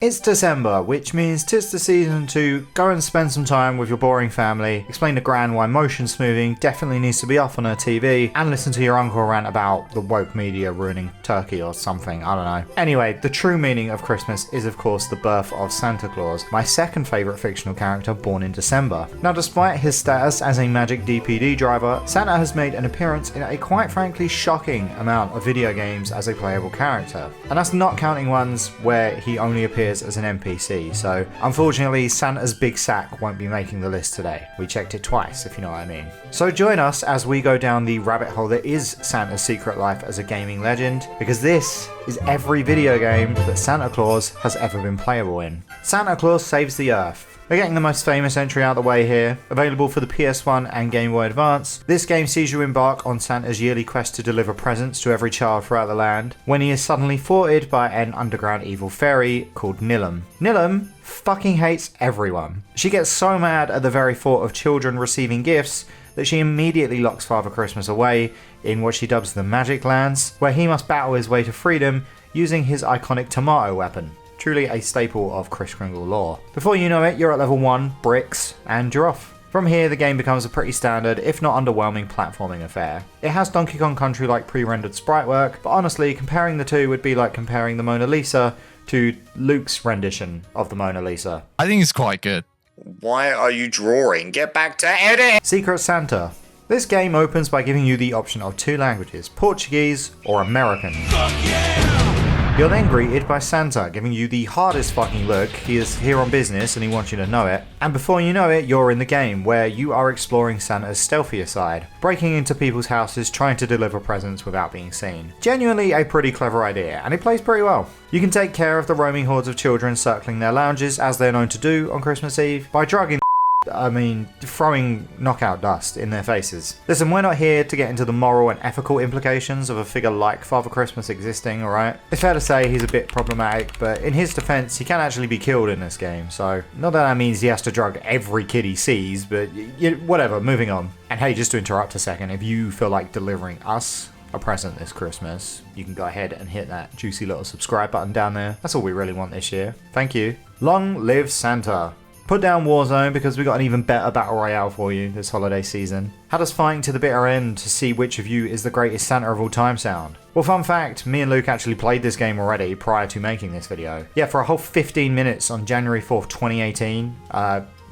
It's December, which means 'tis the season to go and spend some time with your boring family, explain to Gran why motion smoothing definitely needs to be off on her TV, and listen to your uncle rant about the woke media ruining Turkey or something, I don't know. Anyway, the true meaning of Christmas is of course the birth of Santa Claus, my second favourite fictional character born in December. Now despite his status as a magic DPD driver, Santa has made an appearance in a quite frankly shocking amount of video games as a playable character. And that's not counting ones where he only appears as an NPC, so unfortunately Santa's big sack won't be making the list today. We checked it twice, if you know what I mean. So join us as we go down the rabbit hole that is Santa's secret life as a gaming legend, because this is every video game that Santa Claus has ever been playable in. Santa Claus Saves the Earth. We're getting the most famous entry out of the way here. Available for the PS1 and Game Boy Advance, this game sees you embark on Santa's yearly quest to deliver presents to every child throughout the land, when he is suddenly thwarted by an underground evil fairy called Nilum. Nilum fucking hates everyone. She gets so mad at the very thought of children receiving gifts that she immediately locks Father Christmas away in what she dubs the Magic Lands, where he must battle his way to freedom using his iconic tomato weapon. Truly a staple of Kris Kringle lore. Before you know it, you're at level 1, bricks, and you're off. From here, the game becomes a pretty standard, if not underwhelming, platforming affair. It has Donkey Kong Country-like pre-rendered sprite work, but honestly, comparing the two would be like comparing the Mona Lisa to Luke's rendition of the Mona Lisa. I think it's quite good. Why are you drawing? Get back to edit! Secret Santa. This game opens by giving you the option of two languages, Portuguese or American. Fuck yeah! You're then greeted by Santa, giving you the hardest fucking look. He is here on business and he wants you to know it. And before you know it, you're in the game, where you are exploring Santa's stealthier side, breaking into people's houses, trying to deliver presents without being seen. Genuinely a pretty clever idea, and it plays pretty well. You can take care of the roaming hordes of children circling their lounges, as they're known to do on Christmas Eve, by throwing knockout dust in their faces. Listen, we're not here to get into the moral and ethical implications of a figure like Father Christmas existing, alright? It's fair to say he's a bit problematic, but in his defense, he can actually be killed in this game, so not that means he has to drug every kid he sees, but whatever, moving on. And hey, just to interrupt a second, if you feel like delivering us a present this Christmas, you can go ahead and hit that juicy little subscribe button down there. That's all we really want this year. Thank you. Long live Santa. Put down Warzone because we got an even better battle royale for you this holiday season. How does fighting to the bitter end to see which of you is the greatest Santa of all time sound? Well, fun fact, me and Luke actually played this game already prior to making this video. Yeah, for a whole 15 minutes on January 4th, 2018.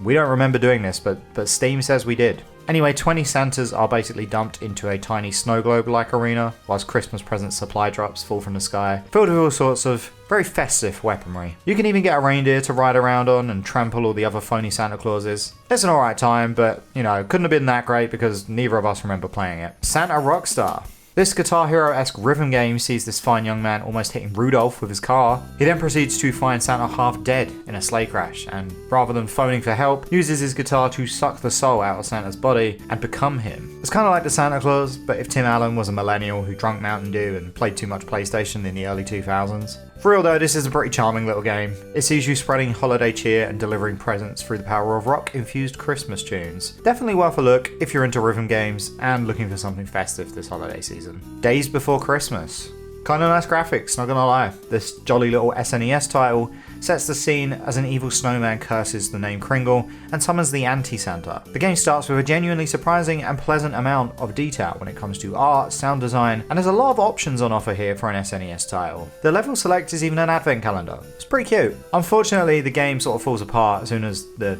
We don't remember doing this, but Steam says we did. Anyway, 20 Santas are basically dumped into a tiny snow globe-like arena, whilst Christmas present supply drops fall from the sky, filled with all sorts of very festive weaponry. You can even get a reindeer to ride around on and trample all the other phony Santa Clauses. It's an alright time, but, couldn't have been that great because neither of us remember playing it. Santa Rockstar. This Guitar Hero-esque rhythm game sees this fine young man almost hitting Rudolph with his car. He then proceeds to find Santa half dead in a sleigh crash, and rather than phoning for help, uses his guitar to suck the soul out of Santa's body and become him. It's kind of like the Santa Claus, but if Tim Allen was a millennial who drank Mountain Dew and played too much PlayStation in the early 2000s. For real though, this is a pretty charming little game. It sees you spreading holiday cheer and delivering presents through the power of rock-infused Christmas tunes. Definitely worth a look if you're into rhythm games and looking for something festive this holiday season. Days Before Christmas. Kinda nice graphics, not gonna lie. This jolly little SNES title sets the scene as an evil snowman curses the name Kringle and summons the anti-Santa. The game starts with a genuinely surprising and pleasant amount of detail when it comes to art, sound design, and there's a lot of options on offer here for an SNES title. The level select is even an advent calendar. It's pretty cute. Unfortunately, the game sort of falls apart as soon as the,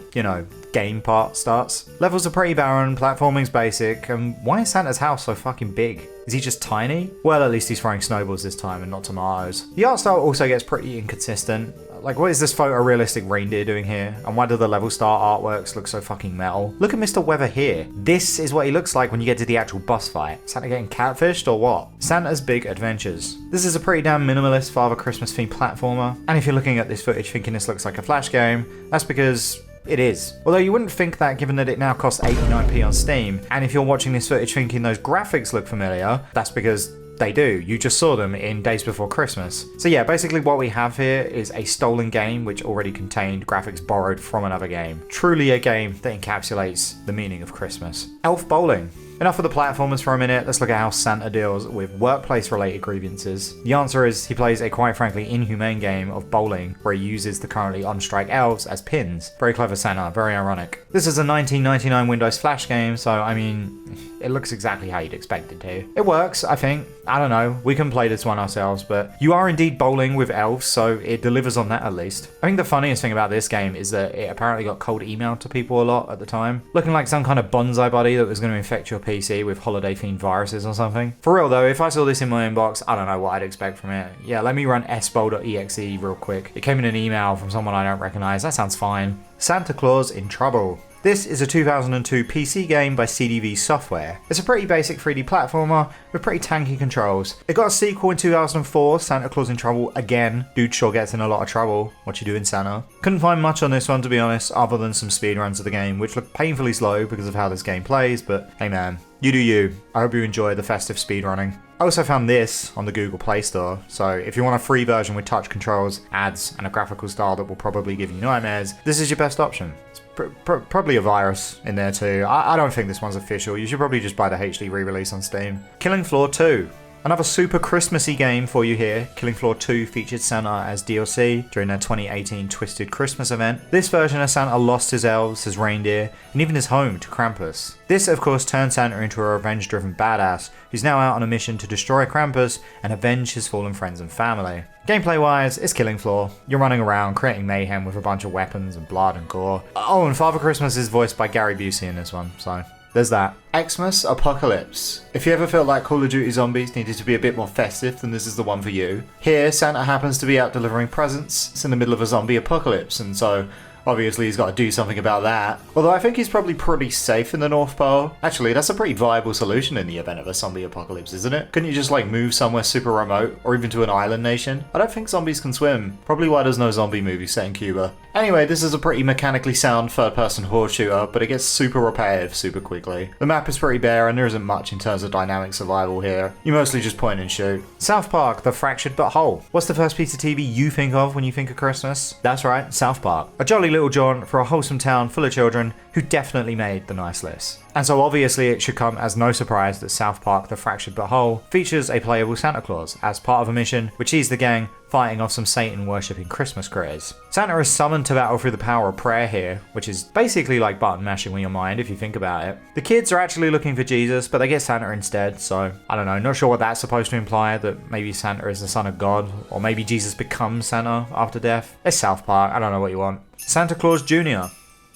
game part starts. Levels are pretty barren, platforming's basic, and why is Santa's house so fucking big? Is he just tiny? Well, at least he's throwing snowballs this time and not tomatoes. The art style also gets pretty inconsistent. Like, what is this photorealistic reindeer doing here? And why do the level start artworks look so fucking metal? Look at Mr. Weather here. This is what he looks like when you get to the actual boss fight. Santa getting catfished or what? Santa's Big Adventures. This is a pretty damn minimalist Father Christmas themed platformer. And if you're looking at this footage thinking this looks like a Flash game, that's because it is. Although you wouldn't think that given that it now costs 89p on Steam, and if you're watching this footage thinking those graphics look familiar, that's because they do. You just saw them in Days Before Christmas. So yeah, basically what we have here is a stolen game which already contained graphics borrowed from another game. Truly a game that encapsulates the meaning of Christmas. Elf Bowling. Enough of the platformers for a minute, let's look at how Santa deals with workplace-related grievances. The answer is he plays a quite frankly inhumane game of bowling, where he uses the currently on-strike elves as pins. Very clever Santa, very ironic. This is a 1999 Windows Flash game, so I mean, it looks exactly how you'd expect it to. It works, I think. I don't know, we can play this one ourselves, but you are indeed bowling with elves, so it delivers on that at least. I think the funniest thing about this game is that it apparently got cold emailed to people a lot at the time, looking like some kind of bonsai buddy that was going to infect your PC with holiday-themed viruses or something. For real though, if I saw this in my inbox, I don't know what I'd expect from it. Yeah, let me run sbowl.exe real quick. It came in an email from someone I don't recognize, that sounds fine. Santa Claus in trouble. This is a 2002 PC game by CDV Software. It's a pretty basic 3D platformer with pretty tanky controls. It got a sequel in 2004, Santa Claus in Trouble again. Dude sure gets in a lot of trouble. What you doing, Santa? Couldn't find much on this one to be honest, other than some speedruns of the game, which look painfully slow because of how this game plays, but hey man, you do you. I hope you enjoy the festive speedrunning. I also found this on the Google Play Store, so if you want a free version with touch controls, ads, and a graphical style that will probably give you nightmares, this is your best option. It's probably a virus in there too. I don't think this one's official. You should probably just buy the HD re-release on Steam. Killing Floor 2. Another super Christmassy game for you here. Killing Floor 2 featured Santa as DLC during their 2018 Twisted Christmas event. This version of Santa lost his elves, his reindeer, and even his home to Krampus. This of course turned Santa into a revenge-driven badass who's now out on a mission to destroy Krampus and avenge his fallen friends and family. Gameplay-wise, it's Killing Floor. You're running around, creating mayhem with a bunch of weapons and blood and gore. Oh, and Father Christmas is voiced by Gary Busey in this one, so there's that. Xmas Apocalypse. If you ever felt like Call of Duty Zombies needed to be a bit more festive, then this is the one for you. Here, Santa happens to be out delivering presents. It's in the middle of a zombie apocalypse, and so obviously he's got to do something about that. Although I think he's probably pretty safe in the North Pole. Actually, that's a pretty viable solution in the event of a zombie apocalypse, isn't it? Couldn't you just like move somewhere super remote, or even to an island nation? I don't think zombies can swim. Probably why there's no zombie movie set in Cuba. Anyway, this is a pretty mechanically sound third-person horde shooter, but it gets super repetitive super quickly. The map is pretty bare and there isn't much in terms of dynamic survival here. You mostly just point and shoot. South Park, The Fractured But Whole. What's the first piece of TV you think of when you think of Christmas? That's right, South Park. A jolly little jaunt for a wholesome town full of children who definitely made the nice list. And so obviously it should come as no surprise that South Park The Fractured But Whole features a playable Santa Claus as part of a mission which sees the gang fighting off some Satan worshipping Christmas critters. Santa is summoned to battle through the power of prayer here, which is basically like button mashing with your mind if you think about it. The kids are actually looking for Jesus, but they get Santa instead, so I don't know, not sure what that's supposed to imply, that maybe Santa is the son of God, or maybe Jesus becomes Santa after death. It's South Park, I don't know what you want. Santa Claus Jr.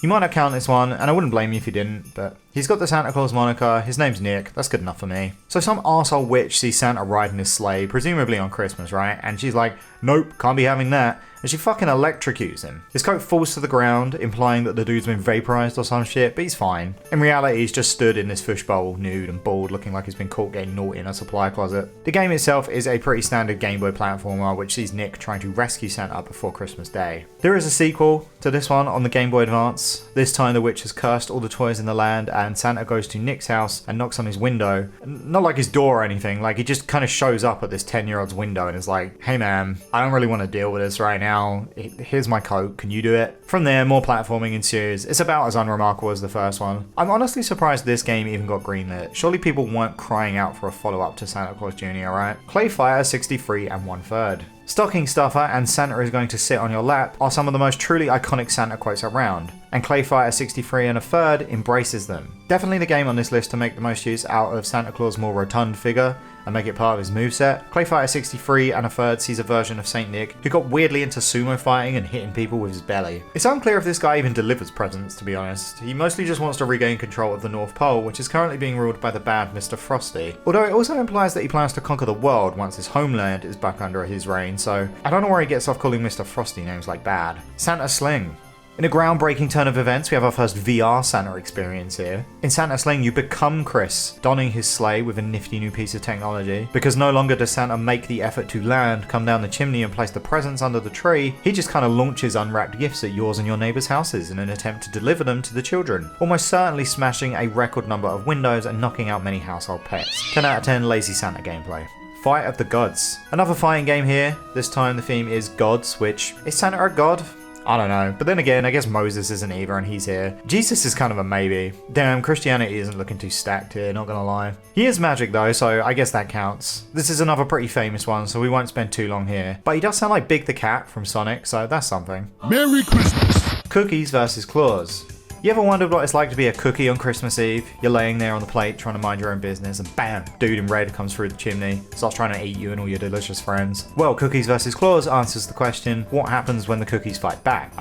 You might not count this one, and I wouldn't blame you if you didn't, but he's got the Santa Claus moniker, his name's Nick, that's good enough for me. So some arsehole witch sees Santa riding his sleigh, presumably on Christmas, right? And she's like, nope, can't be having that. And she fucking electrocutes him. His coat falls to the ground, implying that the dude's been vaporized or some shit, but he's fine. In reality, he's just stood in this fishbowl, nude and bald, looking like he's been caught getting naughty in a supply closet. The game itself is a pretty standard Game Boy platformer, which sees Nick trying to rescue Santa before Christmas Day. There is a sequel to this one on the Game Boy Advance. This time the witch has cursed all the toys in the land, and Santa goes to Nick's house and knocks on his window. Not like his door or anything, like he just kind of shows up at this 10-year-old's window and is like, hey man, I don't really want to deal with this right now. Here's my coat, can you do it? From there, more platforming ensues. It's about as unremarkable as the first one. I'm honestly surprised this game even got greenlit. Surely people weren't crying out for a follow-up to Santa Claus Jr., right? Clay Fighter 63 and 1/3. Stocking Stuffer and Santa is going to sit on your lap are some of the most truly iconic Santa quotes around, and Clay Fighter 63 and 1/3 embraces them. Definitely the game on this list to make the most use out of Santa Claus' more rotund figure and make it part of his moveset. Clay Fighter 63 and 1/3 sees a version of Saint Nick who got weirdly into sumo fighting and hitting people with his belly. It's unclear if this guy even delivers presents, to be honest. He mostly just wants to regain control of the North Pole, which is currently being ruled by the bad Mr. Frosty. Although it also implies that he plans to conquer the world once his homeland is back under his reign, so I don't know where he gets off calling Mr. Frosty names like bad. Santa Sling. In a groundbreaking turn of events, we have our first VR Santa experience here. In Santa Sling, you become Chris, donning his sleigh with a nifty new piece of technology. Because no longer does Santa make the effort to land, come down the chimney and place the presents under the tree, he just kind of launches unwrapped gifts at yours and your neighbours' houses in an attempt to deliver them to the children. Almost certainly smashing a record number of windows and knocking out many household pets. 10 out of 10 lazy Santa gameplay. Fight of the Gods. Another fighting game here. This time the theme is gods, which, is Santa a god? I don't know. But then again, I guess Moses isn't either and he's here. Jesus is kind of a maybe. Damn, Christianity isn't looking too stacked here, not gonna lie. He is magic though, so I guess that counts. This is another pretty famous one, so we won't spend too long here. But he does sound like Big the Cat from Sonic, so that's something. Merry Christmas! Cookies versus Claus. You ever wondered what it's like to be a cookie on Christmas Eve? You're laying there on the plate trying to mind your own business and bam, dude in red comes through the chimney, starts trying to eat you and all your delicious friends. Well, Cookies vs Claus answers the question, what happens when the cookies fight back?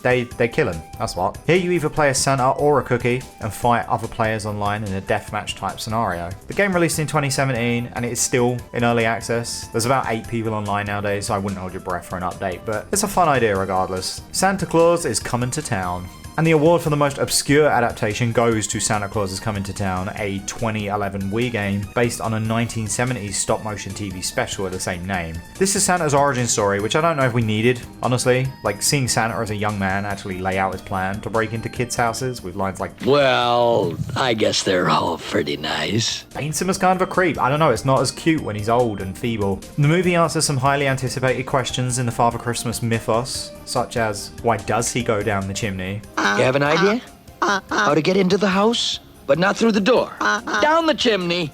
They kill him, that's what. Here you either play as Santa or a cookie and fight other players online in a deathmatch type scenario. The game released in 2017 and it is still in early access. There's about 8 people online nowadays, so I wouldn't hold your breath for an update, but it's a fun idea regardless. Santa Claus is coming to town. And the award for the most obscure adaptation goes to Santa Claus is Coming to Town, a 2011 Wii game based on a 1970s stop-motion TV special with the same name. This is Santa's origin story, which I don't know if we needed, honestly. Like, seeing Santa as a young man actually lay out his plan to break into kids' houses with lines like, well, I guess they're all pretty nice. paints him as kind of a creep. I don't know, it's not as cute when he's old and feeble. The movie answers some highly anticipated questions in the Father Christmas mythos, such as, why does he go down the chimney? You have an idea? How to get into the house, but not through the door. Down the chimney.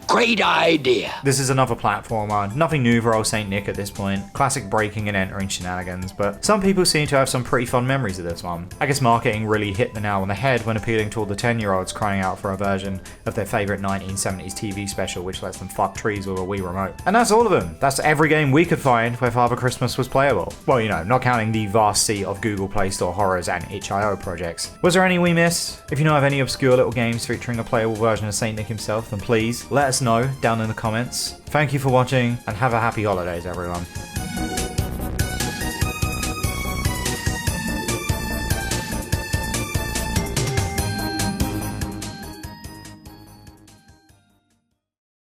Great idea. This is another platformer, nothing new for old Saint Nick at this point. Classic breaking and entering shenanigans, but some people seem to have some pretty fond memories of this one. I guess marketing really hit the nail on the head when appealing to all the 10-year-olds crying out for a version of their favourite 1970s TV special which lets them fuck trees with a Wii remote. And that's all of them. That's every game we could find where Father Christmas was playable. Well, you know, not counting the vast sea of Google Play Store horrors and itch.io projects. Was there any we missed? If you know of any obscure little games featuring a playable version of Saint Nick himself, then please let us know down in the comments. Thank you for watching and have a happy holidays, everyone.